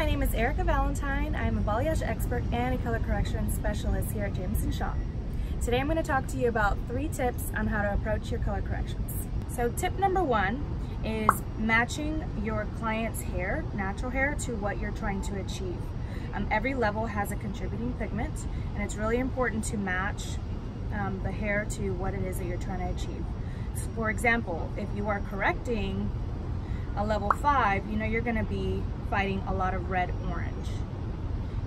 my name is Erika Valentine. I'm a balayage expert and a color correction specialist here at Jameson Shaw. Today I'm going to talk to you about 3 tips on how to approach your color corrections. So tip number 1 is matching your client's hair, natural hair, to what you're trying to achieve. Every level has a contributing pigment, and it's really important to match the hair to what it is that you're trying to achieve. So for example, if you are correcting a level 5, you know you're going to be fighting a lot of red-orange.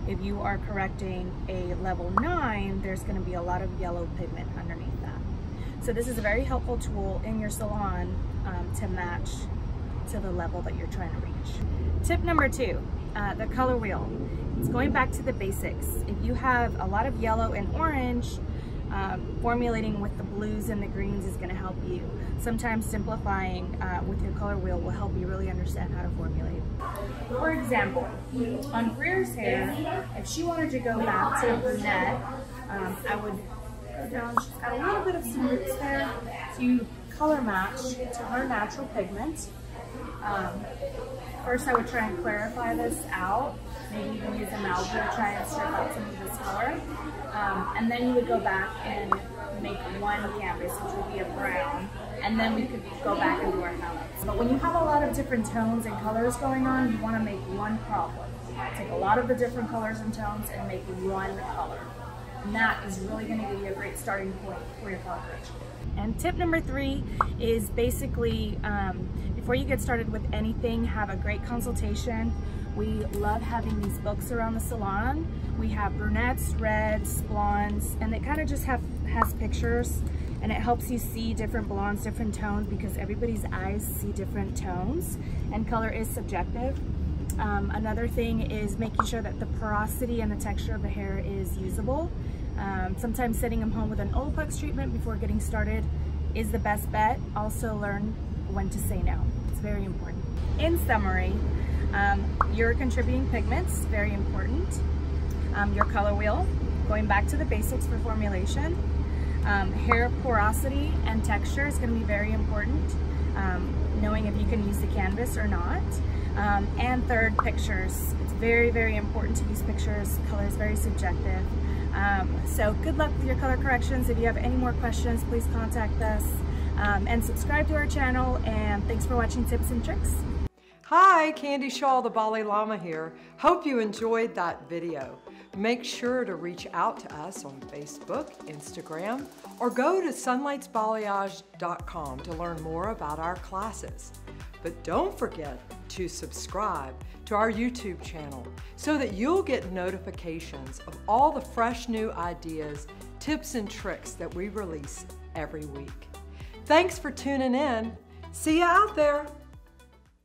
If you are correcting a level 9, there's going to be a lot of yellow pigment underneath that. So this is a very helpful tool in your salon to match to the level that you're trying to reach. Tip number 2, the color wheel. It's going back to the basics. If you have a lot of yellow and orange, formulating with the blues and the greens is going to help you. Sometimes simplifying with your color wheel will help you really understand how to formulate. For example, on Greer's hair, if she wanted to go back to brunette, I would go down, she's got a little bit of some roots there, to color match to her natural pigment. First I would try and clarify this out, maybe even use a mallet to try and strip out some of this color. And then you would go back and make one canvas, which would be a brown, and then we could go back and do our highlights. But when you have a lot of different tones and colors going on, you want to make one problem. Take a lot of the different colors and tones and make one color. And that is really going to give you a great starting point for your color correction. And tip number 3 is basically, before you get started with anything, have a great consultation. We love having these books around the salon. We have brunettes, reds, blondes, and it kind of just has pictures, and it helps you see different blondes, different tones, because everybody's eyes see different tones, and color is subjective. Another thing is making sure that the porosity and the texture of the hair is usable. Sometimes sending them home with an Olaplex treatment before getting started is the best bet. Also learn when to say no. It's very important. In summary, your contributing pigments, very important. Your color wheel, going back to the basics for formulation. Hair porosity and texture is going to be very important. Knowing if you can use the canvas or not. And third, pictures. It's very, very important to use pictures. Color is very subjective. So good luck with your color corrections. If you have any more questions, please contact us. And subscribe to our channel, and thanks for watching Tips and Tricks. Hi, Candy Shaw, the Bali Llama here. Hope you enjoyed that video. Make sure to reach out to us on Facebook, Instagram, or go to sunlightsbalayage.com to learn more about our classes. But don't forget to subscribe to our YouTube channel so that you'll get notifications of all the fresh new ideas, tips, and tricks that we release every week. Thanks for tuning in. See you out there.